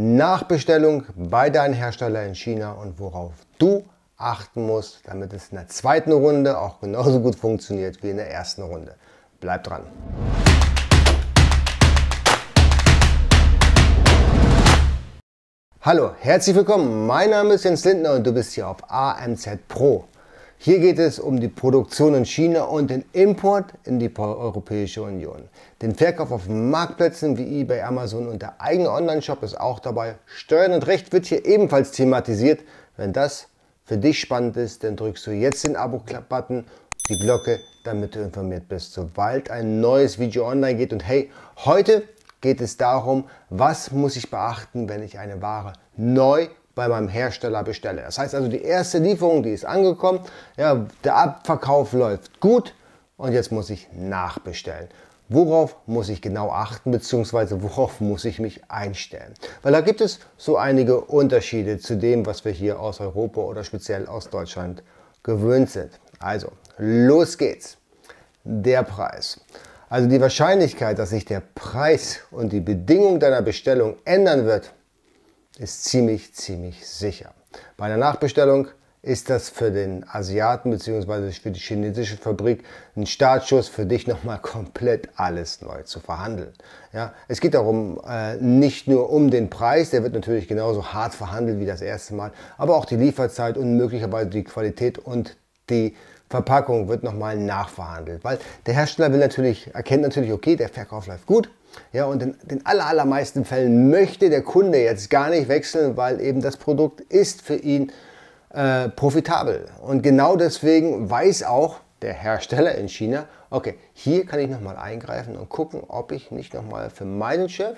Nachbestellung bei deinem Hersteller in China und worauf du achten musst, damit es in der zweiten Runde auch genauso gut funktioniert wie in der ersten Runde. Bleib dran! Hallo, herzlich willkommen. Mein Name ist Jens Lindner und du bist hier auf AMZ Pro. Hier geht es um die Produktion in China und den Import in die Europäische Union. Den Verkauf auf Marktplätzen wie eBay, Amazon und der eigene Online-Shop ist auch dabei. Steuern und Recht wird hier ebenfalls thematisiert. Wenn das für dich spannend ist, dann drückst du jetzt den Abo-Button, die Glocke, damit du informiert bist, sobald ein neues Video online geht. Und hey, heute geht es darum, was muss ich beachten, wenn ich eine Ware neu bei meinem Hersteller bestelle. Das heißt also, die erste Lieferung, die ist angekommen, ja, der Abverkauf läuft gut und jetzt muss ich nachbestellen. Worauf muss ich genau achten, beziehungsweise worauf muss ich mich einstellen? Weil da gibt es so einige Unterschiede zu dem, was wir hier aus Europa oder speziell aus Deutschland gewöhnt sind. Also, los geht's. Der Preis. Also die Wahrscheinlichkeit, dass sich der Preis und die Bedingung deiner Bestellung ändern wird, ist ziemlich sicher. Bei einer Nachbestellung ist das für den Asiaten bzw. für die chinesische Fabrik ein Startschuss für dich nochmal komplett alles neu zu verhandeln. Ja, es geht darum, nicht nur um den Preis, der wird natürlich genauso hart verhandelt wie das erste Mal, aber auch die Lieferzeit und möglicherweise die Qualität und die Verpackung wird nochmal nachverhandelt, weil der Hersteller erkennt natürlich, okay, der Verkauf läuft gut. Ja, und in den allermeisten Fällen möchte der Kunde jetzt gar nicht wechseln, weil eben das Produkt ist für ihn profitabel. Und genau deswegen weiß auch der Hersteller in China, okay, hier kann ich nochmal eingreifen und gucken, ob ich nicht nochmal für meinen Chef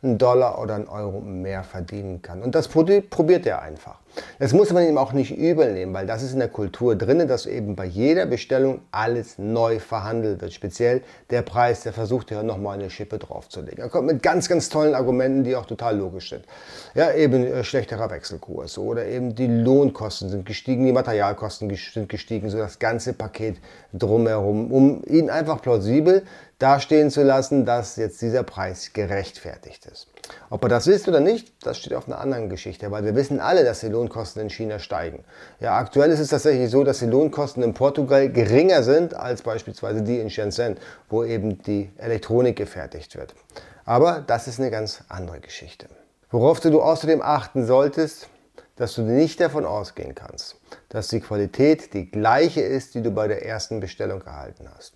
$1 oder €1 mehr verdienen kann. Und das probiert er einfach. Das muss man ihm auch nicht übel nehmen, weil das ist in der Kultur drin, dass eben bei jeder Bestellung alles neu verhandelt wird. Speziell der Preis, der versucht ja nochmal eine Schippe draufzulegen. Er kommt mit ganz tollen Argumenten, die auch total logisch sind. Ja, eben schlechterer Wechselkurs oder eben die Lohnkosten sind gestiegen, die Materialkosten sind gestiegen, so das ganze Paket drumherum, um ihn einfach plausibel dastehen zu lassen, dass jetzt dieser Preis gerechtfertigt ist. Ob er das ist oder nicht, das steht auf einer anderen Geschichte, weil wir wissen alle, dass die Lohnkosten in China steigen. Ja, aktuell ist es tatsächlich so, dass die Lohnkosten in Portugal geringer sind als beispielsweise die in Shenzhen, wo eben die Elektronik gefertigt wird. Aber das ist eine ganz andere Geschichte. Worauf du außerdem achten solltest, dass du nicht davon ausgehen kannst, dass die Qualität die gleiche ist, die du bei der ersten Bestellung erhalten hast.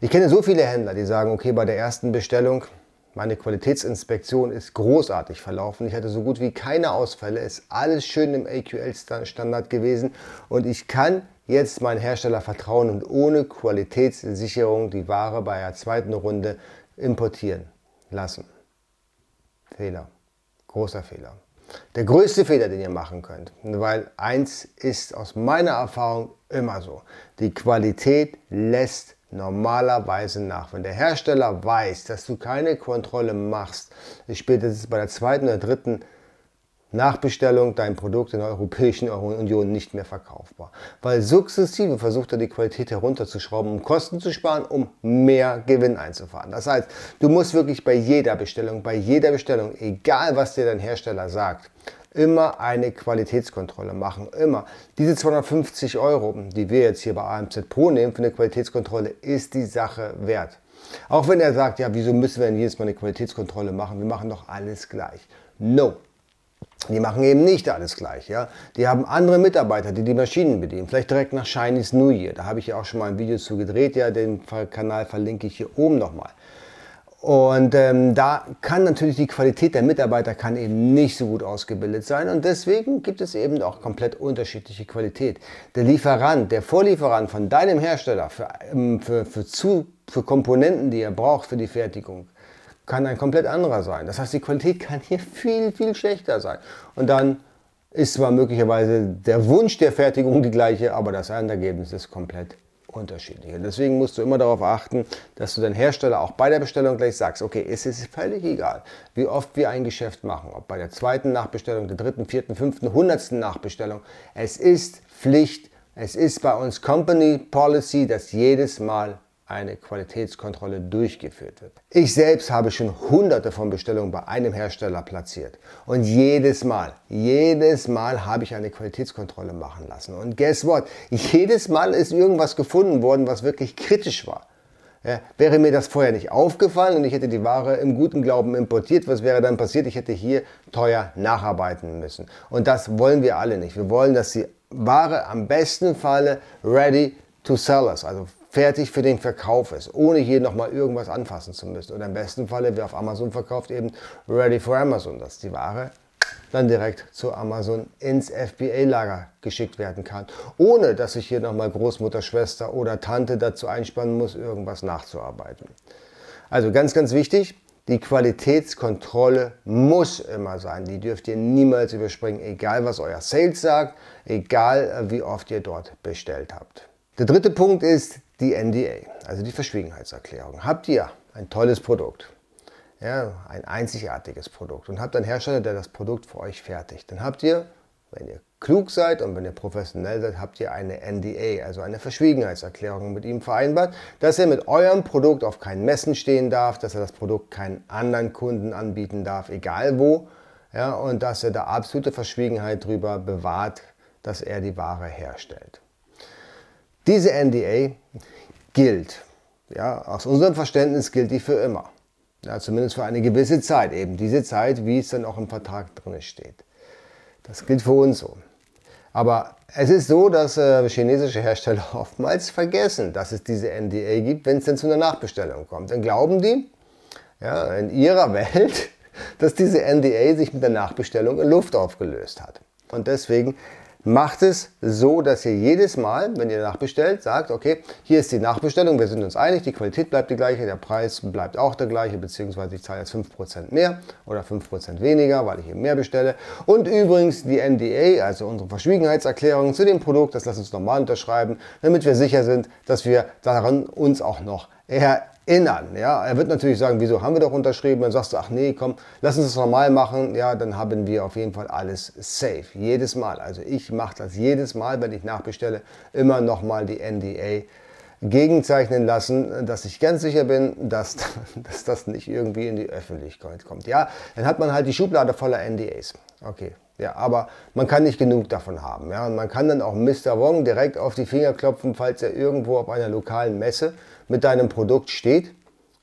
Ich kenne so viele Händler, die sagen, okay, bei der ersten Bestellung, meine Qualitätsinspektion ist großartig verlaufen. Ich hatte so gut wie keine Ausfälle, ist alles schön im AQL-Standard gewesen und ich kann jetzt meinem Hersteller vertrauen und ohne Qualitätssicherung die Ware bei der zweiten Runde importieren lassen. Fehler, großer Fehler. Der größte Fehler, den ihr machen könnt, weil eins ist aus meiner Erfahrung immer so, die Qualität lässt normalerweise nach. Wenn der Hersteller weiß, dass du keine Kontrolle machst, ist spätestens bei der zweiten oder dritten Nachbestellung dein Produkt in der Europäischen Union nicht mehr verkaufbar. Weil sukzessive versucht er die Qualität herunterzuschrauben, um Kosten zu sparen, um mehr Gewinn einzufahren. Das heißt, du musst wirklich bei jeder Bestellung, egal was dir dein Hersteller sagt, immer eine Qualitätskontrolle machen, immer. Diese 250 €, die wir jetzt hier bei AMZ Pro nehmen für eine Qualitätskontrolle, ist die Sache wert. Auch wenn er sagt, ja, wieso müssen wir denn jedes Mal eine Qualitätskontrolle machen? Wir machen doch alles gleich. No. Die machen eben nicht alles gleich. Ja? Die haben andere Mitarbeiter, die die Maschinen bedienen. Vielleicht direkt nach Chinese New Year. Da habe ich ja auch schon mal ein Video zu gedreht. Ja, den Kanal verlinke ich hier oben nochmal. Und da kann natürlich die Qualität der Mitarbeiter kann eben nicht so gut ausgebildet sein und deswegen gibt es eben auch komplett unterschiedliche Qualität. Der Lieferant, der Vorlieferant von deinem Hersteller für Komponenten, die er braucht für die Fertigung, kann ein komplett anderer sein. Das heißt, die Qualität kann hier viel schlechter sein. Und dann ist zwar möglicherweise der Wunsch der Fertigung die gleiche, aber das Endergebnis ist komplett unterschiedlich. Und deswegen musst du immer darauf achten, dass du deinen Hersteller auch bei der Bestellung gleich sagst, okay, es ist völlig egal, wie oft wir ein Geschäft machen, ob bei der zweiten Nachbestellung, der dritten, vierten, fünften, 100. Nachbestellung. Es ist Pflicht, es ist bei uns Company Policy, dass jedes Mal eine Qualitätskontrolle durchgeführt wird. Ich selbst habe schon hunderte von Bestellungen bei einem Hersteller platziert und jedes Mal habe ich eine Qualitätskontrolle machen lassen. Und guess what? Jedes Mal ist irgendwas gefunden worden, was wirklich kritisch war. Ja, wäre mir das vorher nicht aufgefallen und ich hätte die Ware im guten Glauben importiert, was wäre dann passiert? Ich hätte hier teuer nacharbeiten müssen. Und das wollen wir alle nicht. Wir wollen, dass die Ware am besten Falle ready to sell ist, also fertig für den Verkauf ist, ohne hier nochmal irgendwas anfassen zu müssen. Oder im besten Falle, wer auf Amazon verkauft, eben ready for Amazon, dass die Ware dann direkt zu Amazon ins FBA-Lager geschickt werden kann, ohne dass ich hier nochmal Großmutter, Schwester oder Tante dazu einspannen muss, irgendwas nachzuarbeiten. Also ganz, ganz wichtig, die Qualitätskontrolle muss immer sein. Die dürft ihr niemals überspringen, egal was euer Sales sagt, egal wie oft ihr dort bestellt habt. Der dritte Punkt ist die NDA, also die Verschwiegenheitserklärung. Habt ihr ein tolles Produkt, ja, ein einzigartiges Produkt und habt einen Hersteller, der das Produkt für euch fertigt, dann habt ihr, wenn ihr klug seid und wenn ihr professionell seid, habt ihr eine NDA, also eine Verschwiegenheitserklärung mit ihm vereinbart, dass er mit eurem Produkt auf keinen Messen stehen darf, dass er das Produkt keinen anderen Kunden anbieten darf, egal wo, ja, und dass er da absolute Verschwiegenheit drüber bewahrt, dass er die Ware herstellt. Diese NDA gilt, ja, aus unserem Verständnis gilt die für immer. Ja, zumindest für eine gewisse Zeit, eben diese Zeit, wie es dann auch im Vertrag drin steht. Das gilt für uns so. Aber es ist so, dass chinesische Hersteller oftmals vergessen, dass es diese NDA gibt, wenn es dann zu einer Nachbestellung kommt. Dann glauben die, ja, in ihrer Welt, dass diese NDA sich mit der Nachbestellung in Luft aufgelöst hat. Und deswegen macht es so, dass ihr jedes Mal, wenn ihr nachbestellt, sagt, okay, hier ist die Nachbestellung, wir sind uns einig, die Qualität bleibt die gleiche, der Preis bleibt auch der gleiche, beziehungsweise ich zahle jetzt 5% mehr oder 5% weniger, weil ich eben mehr bestelle. Und übrigens die NDA, also unsere Verschwiegenheitserklärung zu dem Produkt, das lasst uns nochmal unterschreiben, damit wir sicher sind, dass wir daran uns auch noch erinnern. Ja, er wird natürlich sagen, wieso haben wir doch unterschrieben? Dann sagst du, ach nee, komm, lass uns das normal machen. Ja, dann haben wir auf jeden Fall alles safe. Jedes Mal. Also ich mache das jedes Mal, wenn ich nachbestelle, immer nochmal die NDA gegenzeichnen lassen, dass ich ganz sicher bin, dass das nicht irgendwie in die Öffentlichkeit kommt. Ja, dann hat man halt die Schublade voller NDAs. Okay. Ja, aber man kann nicht genug davon haben. Ja? Und man kann dann auch Mr. Wong direkt auf die Finger klopfen, falls er irgendwo auf einer lokalen Messe mit deinem Produkt steht,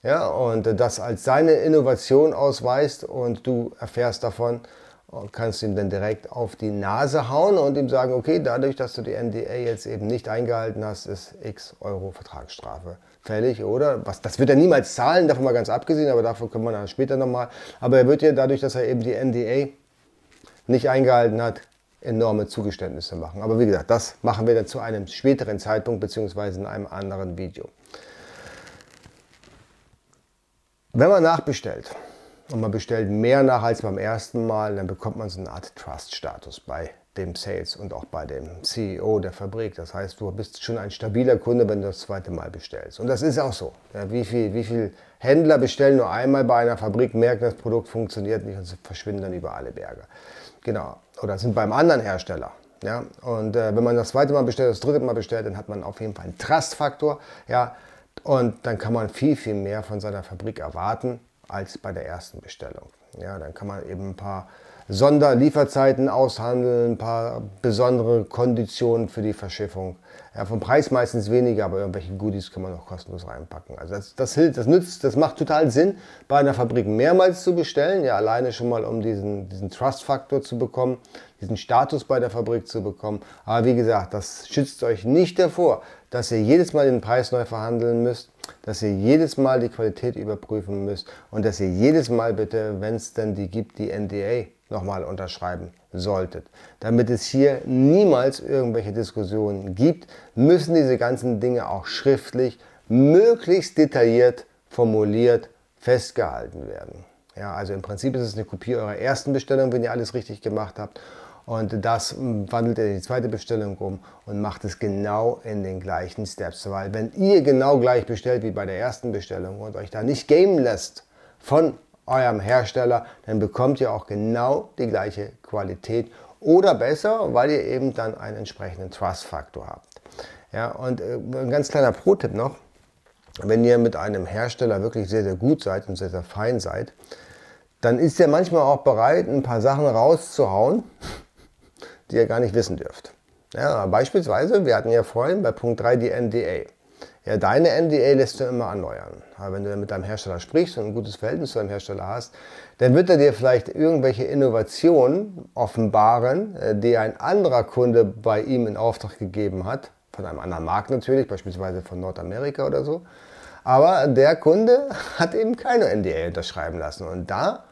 ja, und das als seine Innovation ausweist und du erfährst davon und kannst ihm dann direkt auf die Nase hauen und ihm sagen, okay, dadurch, dass du die NDA jetzt eben nicht eingehalten hast, ist x Euro Vertragsstrafe fällig, oder? Das wird er niemals zahlen, davon mal ganz abgesehen, aber davon können wir dann später nochmal. Aber er wird ja dadurch, dass er eben die NDA nicht eingehalten hat, enorme Zugeständnisse machen. Aber wie gesagt, das machen wir dann zu einem späteren Zeitpunkt bzw. in einem anderen Video. Wenn man nachbestellt und man bestellt mehr nach als beim ersten Mal, dann bekommt man so eine Art Trust-Status bei dem Sales und auch bei dem CEO der Fabrik. Das heißt, du bist schon ein stabiler Kunde, wenn du das zweite Mal bestellst. Und das ist auch so. Ja, wie viel Händler bestellen nur einmal bei einer Fabrik, merken, das Produkt funktioniert nicht und verschwinden dann über alle Berge. Genau. Oder sind beim anderen Hersteller. Ja? Und wenn man das zweite Mal bestellt, das dritte Mal bestellt, dann hat man auf jeden Fall einen Trust-Faktor. Ja? Und dann kann man viel, viel mehr von seiner Fabrik erwarten als bei der ersten Bestellung. Ja, dann kann man eben ein paar Sonderlieferzeiten aushandeln, ein paar besondere Konditionen für die Verschiffung. Ja, vom Preis meistens weniger, aber irgendwelche Goodies kann man noch kostenlos reinpacken. Also das macht total Sinn, bei einer Fabrik mehrmals zu bestellen, ja, alleine schon mal, um diesen Trust-Faktor zu bekommen, diesen Status bei der Fabrik zu bekommen. Aber wie gesagt, das schützt euch nicht davor, dass ihr jedes Mal den Preis neu verhandeln müsst, dass ihr jedes Mal die Qualität überprüfen müsst und dass ihr jedes Mal bitte, wenn es denn die gibt, die NDA nochmal unterschreiben solltet. Damit es hier niemals irgendwelche Diskussionen gibt, müssen diese ganzen Dinge auch schriftlich, möglichst detailliert formuliert festgehalten werden. Ja, also im Prinzip ist es eine Kopie eurer ersten Bestellung, wenn ihr alles richtig gemacht habt. Und das wandelt ihr in die zweite Bestellung um und macht es genau in den gleichen Steps. Weil wenn ihr genau gleich bestellt wie bei der ersten Bestellung und euch da nicht gamen lässt von eurem Hersteller, dann bekommt ihr auch genau die gleiche Qualität oder besser, weil ihr eben dann einen entsprechenden Trust-Faktor habt. Ja, und ein ganz kleiner Pro-Tipp noch. wenn ihr mit einem Hersteller wirklich sehr, sehr gut seid und sehr, sehr fein seid, dann ist er manchmal auch bereit, ein paar Sachen rauszuhauen, die ihr gar nicht wissen dürft. Ja, beispielsweise, wir hatten ja vorhin bei Punkt 3 die NDA. Ja, deine NDA lässt du immer erneuern. Aber wenn du mit deinem Hersteller sprichst und ein gutes Verhältnis zu deinem Hersteller hast, dann wird er dir vielleicht irgendwelche Innovationen offenbaren, die ein anderer Kunde bei ihm in Auftrag gegeben hat, von einem anderen Markt natürlich, beispielsweise von Nordamerika oder so. Aber der Kunde hat eben keine NDA unterschreiben lassen. Und da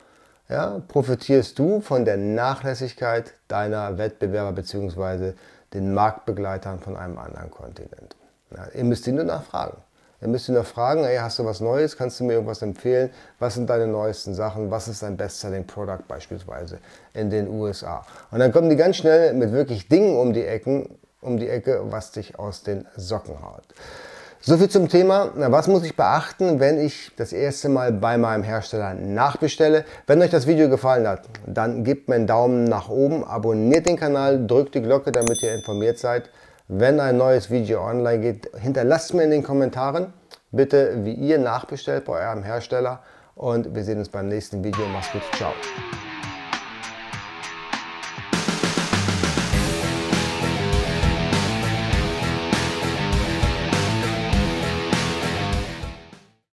profitierst du von der Nachlässigkeit deiner Wettbewerber bzw. den Marktbegleitern von einem anderen Kontinent. Ja, ihr müsst ihn nur nachfragen. Ihr müsst ihn noch fragen, hey, hast du was Neues, kannst du mir irgendwas empfehlen? Was sind deine neuesten Sachen? Was ist dein Best-Selling-Product beispielsweise in den USA? Und dann kommen die ganz schnell mit wirklich Dingen um die Ecke, was dich aus den Socken haut. So viel zum Thema, was muss ich beachten, wenn ich das erste Mal bei meinem Hersteller nachbestelle. Wenn euch das Video gefallen hat, dann gebt mir einen Daumen nach oben, abonniert den Kanal, drückt die Glocke, damit ihr informiert seid, wenn ein neues Video online geht. Hinterlasst mir in den Kommentaren bitte, wie ihr nachbestellt bei eurem Hersteller und wir sehen uns beim nächsten Video. Macht's gut, ciao.